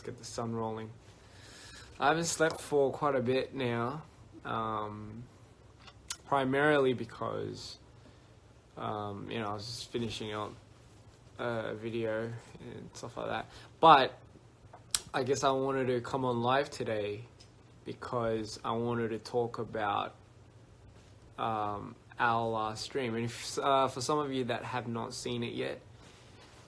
get the sun rolling. I haven't slept for quite a bit now, primarily because I was just finishing up a video and stuff like that. But I guess I wanted to come on live today because I wanted to talk about our last stream. And if, for some of you that have not seen it yet,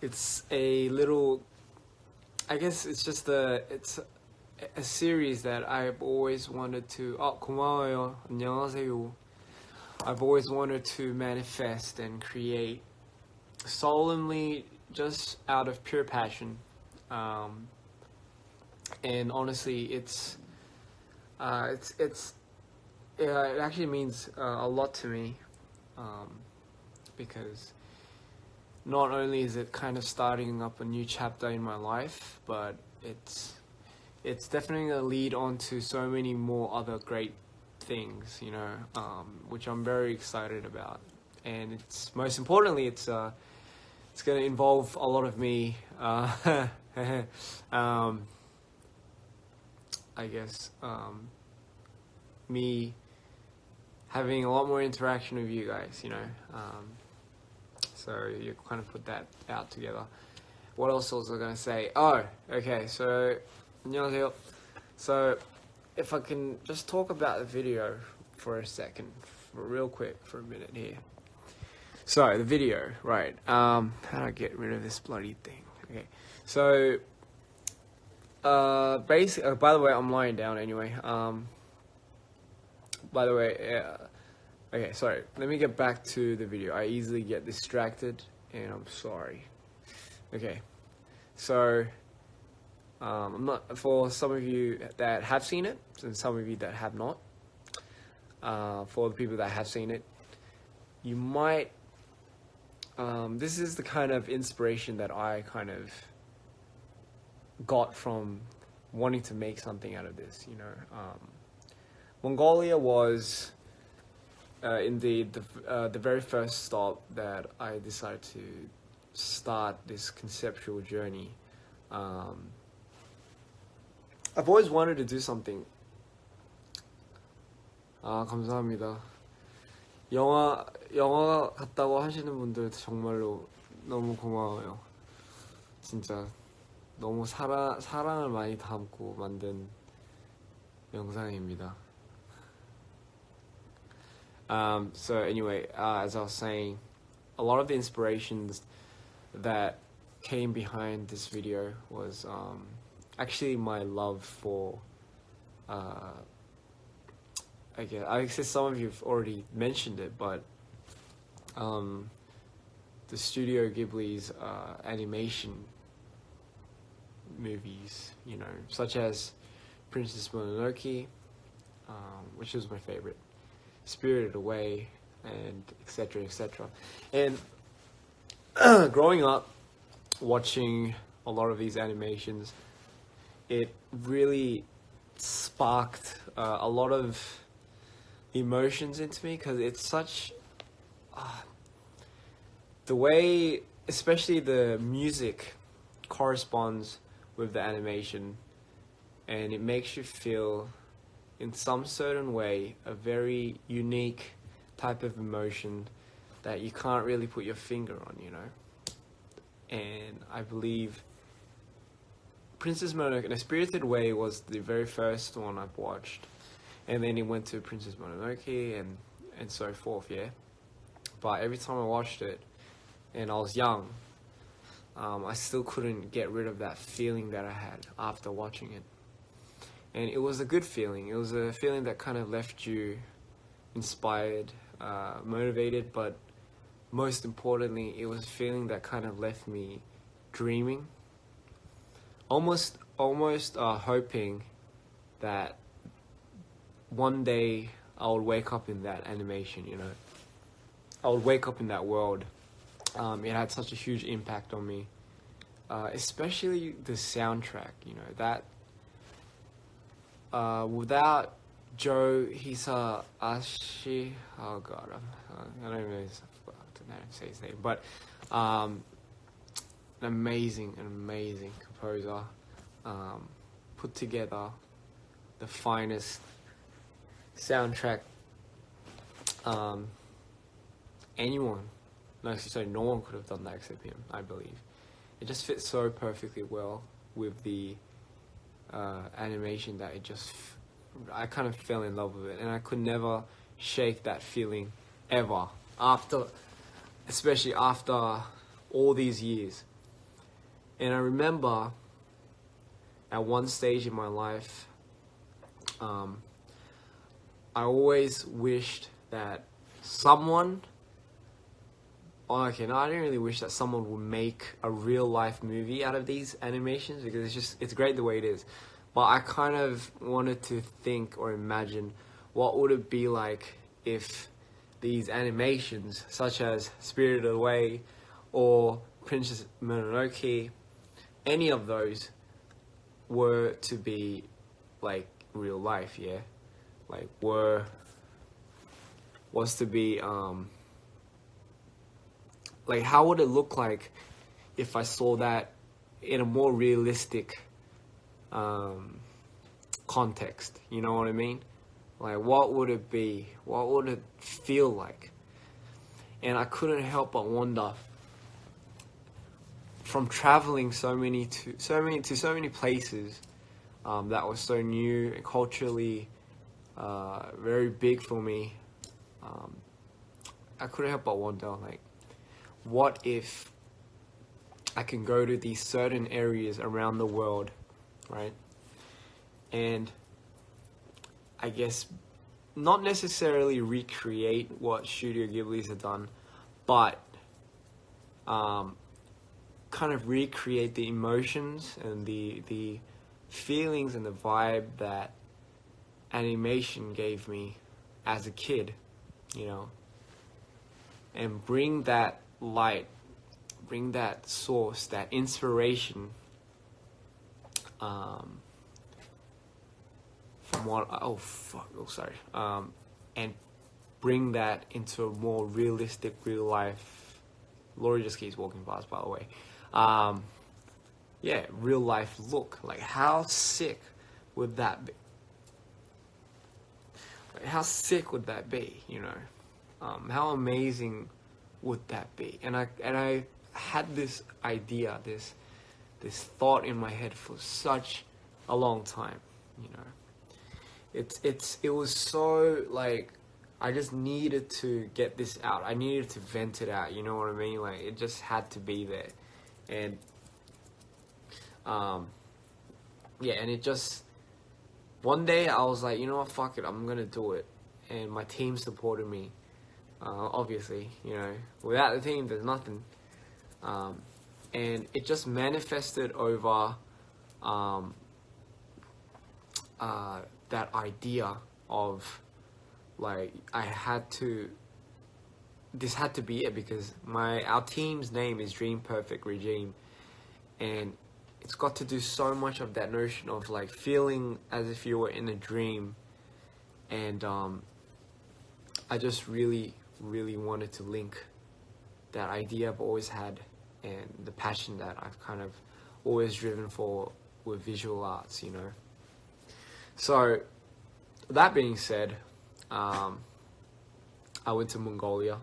it's a little, I guess it's just it's a series that I've always wanted to, 고마워요. 안녕하세요. I've always wanted to manifest and create solemnly, just out of pure passion. And honestly, it actually means a lot to me, because not only is it kind of starting up a new chapter in my life, but it's definitely going to lead on to so many more other great things, which I'm very excited about. And it's most importantly, it's going to involve a lot of me. I guess me having a lot more interaction with you guys, so you kind of put that out together. What else was I going to say? Oh, okay, so 안녕하세요. So if I can just talk about the video for a second, real quick, for a minute here. So the video, right? How do I get rid of this bloody thing? Okay, so basically, by the way, I'm lying down anyway. By the way, okay, sorry. Let me get back to the video. I easily get distracted, and I'm sorry. Okay, so I'm not, for some of you that have seen it, and some of you that have not. For the people that have seen it, you might. This is the kind of inspiration that I kind of got from wanting to make something out of this. Mongolia was indeed the very first stop that I decided to start this conceptual journey. I've always wanted to do something. 감사합니다. 영화 같다고 하시는 분들 정말로 너무 고마워요. 진짜 너무 사랑을 많이 담고 만든 영상입니다. So anyway, as I was saying, a lot of the inspirations that came behind this video was actually my love for I guess some of you have already mentioned it, but the Studio Ghibli's animation movies, such as Princess Mononoke, which is my favorite, Spirited Away, and etc. etc. And growing up watching a lot of these animations, it really sparked a lot of emotions into me, because it's such the way, especially the music corresponds with the animation, and it makes you feel in some certain way a very unique type of emotion that you can't really put your finger on, and I believe Princess Mononoke in a Spirited Way was the very first one I've watched, and then it went to Princess Mononoke and so forth, yeah. But every time I watched it, and I was young, I still couldn't get rid of that feeling that I had after watching it. And it was a good feeling. It was a feeling that kind of left you inspired, motivated, but most importantly, it was a feeling that kind of left me dreaming. Almost hoping that one day I would wake up in that animation, I would wake up in that world. It had such a huge impact on me, especially the soundtrack, that without Joe Hisaishi, oh god, I don't even know how to say his name, but an amazing composer. put together the finest soundtrack anyone, no, sorry, no one could have done that except him, I believe. It just fits so perfectly well with the animation that I kind of fell in love with it, and I could never shake that feeling ever especially after all these years. And I remember at one stage in my life, I always wished that someone, okay, no, I didn't really wish that someone would make a real life movie out of these animations, because it's great the way it is. But I kind of wanted to think or imagine what would it be like if these animations, such as Spirited Away or Princess Mononoke, any of those were to be like real life, yeah? Like was to be like, how would it look like if I saw that in a more realistic context? You know what I mean? Like, what would it be? What would it feel like? And I couldn't help but wonder, from traveling so many places that was so new and culturally very big for me, I couldn't help but wonder, like, what if I can go to these certain areas around the world, right? And I guess not necessarily recreate what Studio Ghibli's have done, but kind of recreate the emotions and the feelings and the vibe that animation gave me as a kid, you know, and bring that light, bring that source, that inspiration from what, and bring that into a more realistic, real life. Laurie just keeps walking past, by the way. Yeah, real life look. Like, how sick would that be? Like, how sick would that be? You know, how amazing would that be? And I had this idea, this thought in my head for such a long time. You know, it was so, like, I just needed to get this out. I needed to vent it out. You know what I mean? Like, it just had to be there. And yeah, and it just, one day I was like, you know what, fuck it, I'm gonna do it. And my team supported me. Obviously, you know, without the team, there's nothing. And it just manifested over that idea of, like, this had to be it, because our team's name is Dream Perfect Regime, and it's got to do so much of that notion of, like, feeling as if you were in a dream. And I just really, really wanted to link that idea I've always had and the passion that I've kind of always driven for with visual arts, you know. So, that being said, I went to Mongolia.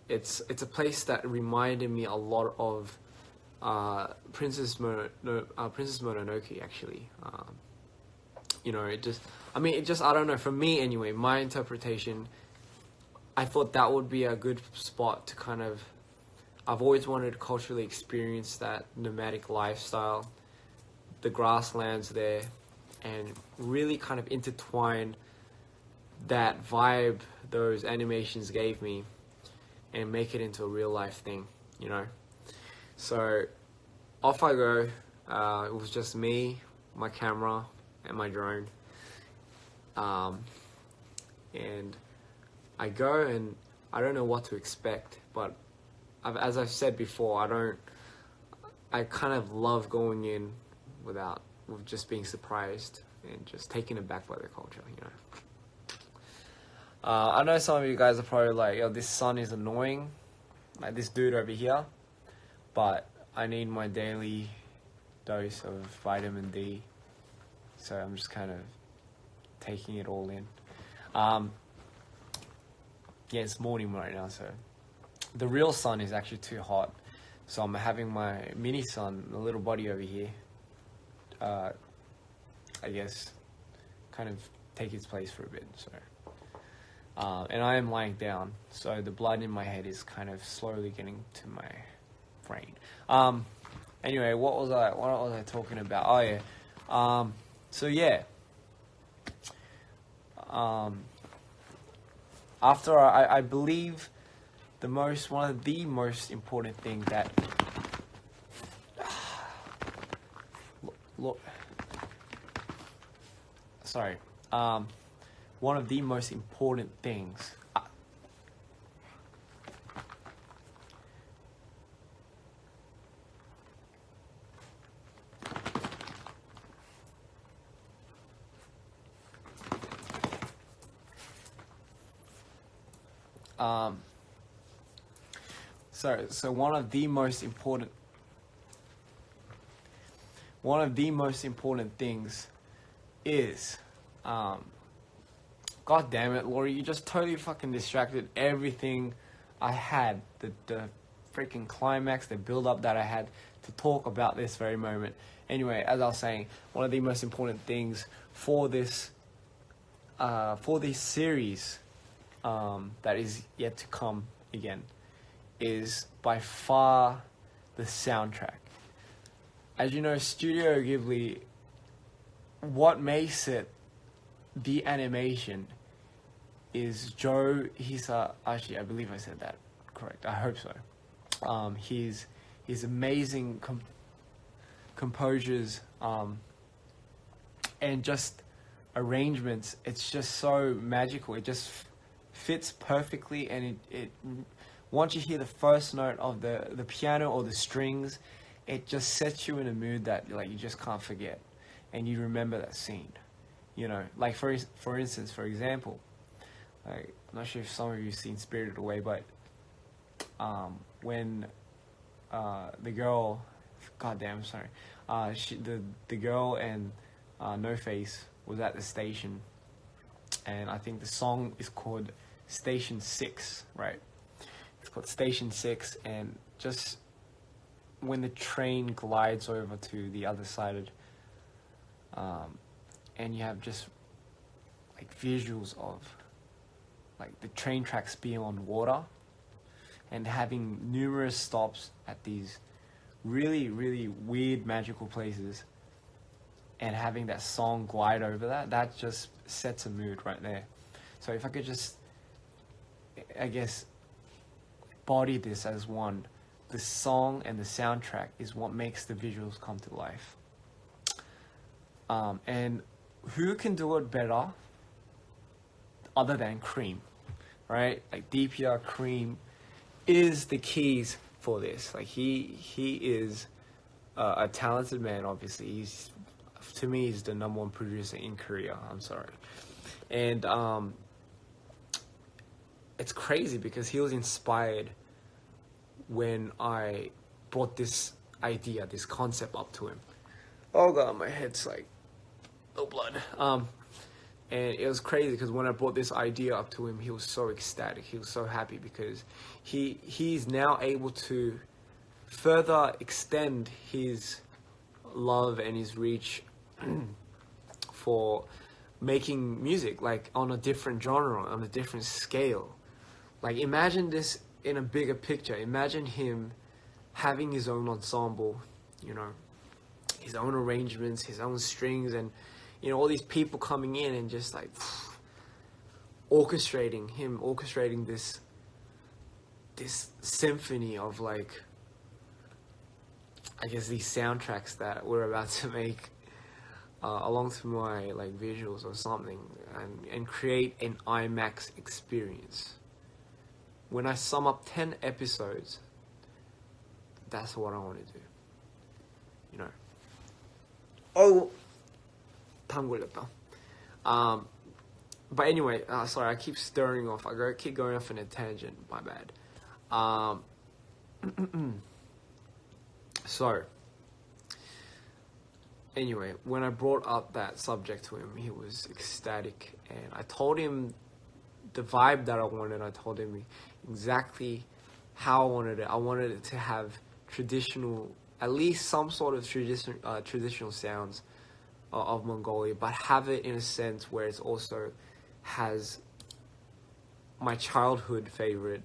It's a place that reminded me a lot of Princess Mononoke, actually. You know, I don't know, for me anyway, my interpretation, I thought that would be a good spot to kind of, I've always wanted to culturally experience that nomadic lifestyle, the grasslands there, and really kind of intertwine that vibe those animations gave me and make it into a real life thing, you know. So off I go. It was just me, my camera, and my drone. And I go, and I don't know what to expect, but as I've said before, I kind of love going in with just being surprised and just taken aback by the culture, you know. I know some of you guys are probably like, yo, this sun is annoying, like this dude over here, but I need my daily dose of vitamin D. So I'm just kind of taking it all in. Yeah, it's morning right now, so the real sun is actually too hot. So I'm having my mini sun, the little body over here, I guess, kind of take its place for a bit. So, and I am lying down, so the blood in my head is kind of slowly getting to my brain. Anyway, what was I talking about? Oh yeah. So yeah. After I believe one of the most important thing that one of the most important things so one of the most important things is God damn it, Laurie, you just totally fucking distracted everything I had, the freaking climax, the build up that I had to talk about this very moment. Anyway, as I was saying, one of the most important things for this series that is yet to come again is by far the soundtrack. As you know, Studio Ghibli, what makes it the animation is Joe actually, I believe I said that correct. I hope so. His amazing composures and just arrangements. It's just so magical. It just fits perfectly, and it once you hear the first note of the piano or the strings, it just sets you in a mood that like you just can't forget, and you remember that scene. You know, like for instance, for example, like, I'm not sure if some of you've seen Spirited Away, but when the girl, goddamn, sorry, the girl and No Face was at the station, and I think the song is called Station 6, right? It's called Station 6, and just when the train glides over to the other side, and you have just like visuals of like the train tracks being on water and having numerous stops at these really, really weird magical places, and having that song glide over that just sets a mood right there. So if I could just, I guess, body this as one, the song and the soundtrack is what makes the visuals come to life. And who can do it better other than Cream, right? Like DPR Cream is the keys for this. Like he is a talented man. Obviously, to me he's the number one producer in Korea. I'm sorry, and it's crazy because he was inspired when I brought this idea, this concept up to him. Oh god, my head's like no blood. And it was crazy because when I brought this idea up to him, he was so ecstatic. He was so happy because he's now able to further extend his love and his reach for making music, like on a different genre, on a different scale. Like imagine this in a bigger picture. Imagine him having his own ensemble, you know, his own arrangements, his own strings, and you know, all these people coming in and just like orchestrating this symphony of like, I guess, these soundtracks that we're about to make along to my like visuals or something, and create an IMAX experience. When I sum up 10 episodes, that's what I want to do. You know. Oh. But anyway, sorry, I keep stirring off. I keep going off in a tangent. My bad. So, anyway, when I brought up that subject to him, he was ecstatic, and I told him the vibe that I wanted. I told him exactly how I wanted it. I wanted it to have traditional, at least some sort of traditional sounds of Mongolia, but have it in a sense where it's also has my childhood favorite,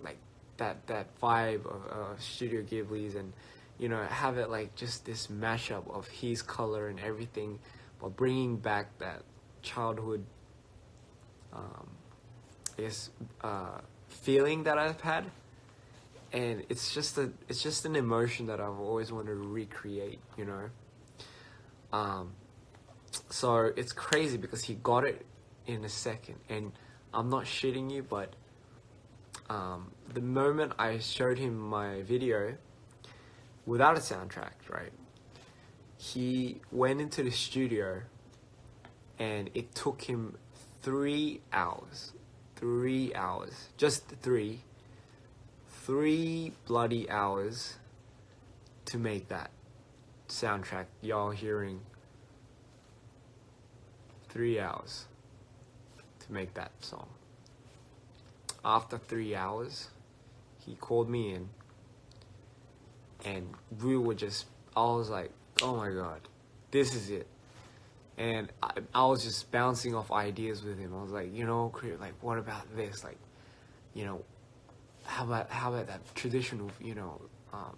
like that vibe of Studio Ghibli's, and have it like just this mashup of his color and everything, but bringing back that childhood, I guess, feeling that I've had. And it's just an emotion that I've always wanted to recreate, So it's crazy because he got it in a second, and I'm not shitting you, but the moment I showed him my video without a soundtrack, right, he went into the studio, and it took him 3 hours, just three bloody hours to make that soundtrack y'all hearing. 3 hours to make that song. After 3 hours, he called me in, and we were I was like, oh my god, this is it. And I was just bouncing off ideas with him. I was like, like, what about this? Like, how about that traditional, how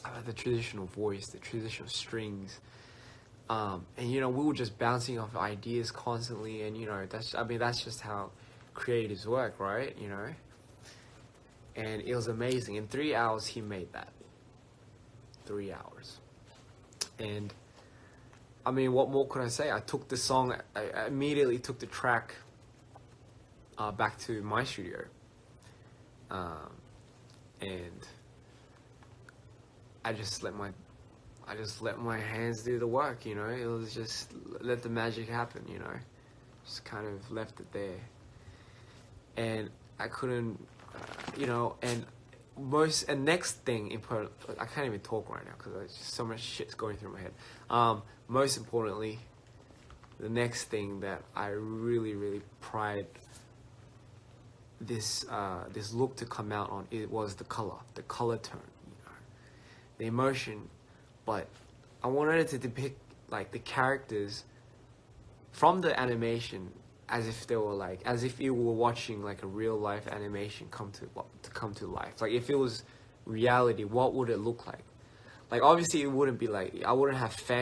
about the traditional voice, the traditional strings? And we were just bouncing off ideas constantly, and that's just how creatives work, right? And it was amazing. In 3 hours, he made that. 3 hours. And what more could I say? I took the song, I immediately took the track back to my studio, and I just let my hands do the work, It was just let the magic happen, Just kind of left it there. And I couldn't, and next thing important, I can't even talk right now because there's just so much shit's going through my head. Most importantly, the next thing that I really, really pride this look to come out on, it was the color tone, the emotion. But I wanted it to depict like the characters from the animation as if you were watching like a real life animation come to life. Like if it was reality, what would it look like? Like obviously it wouldn't be like, I wouldn't have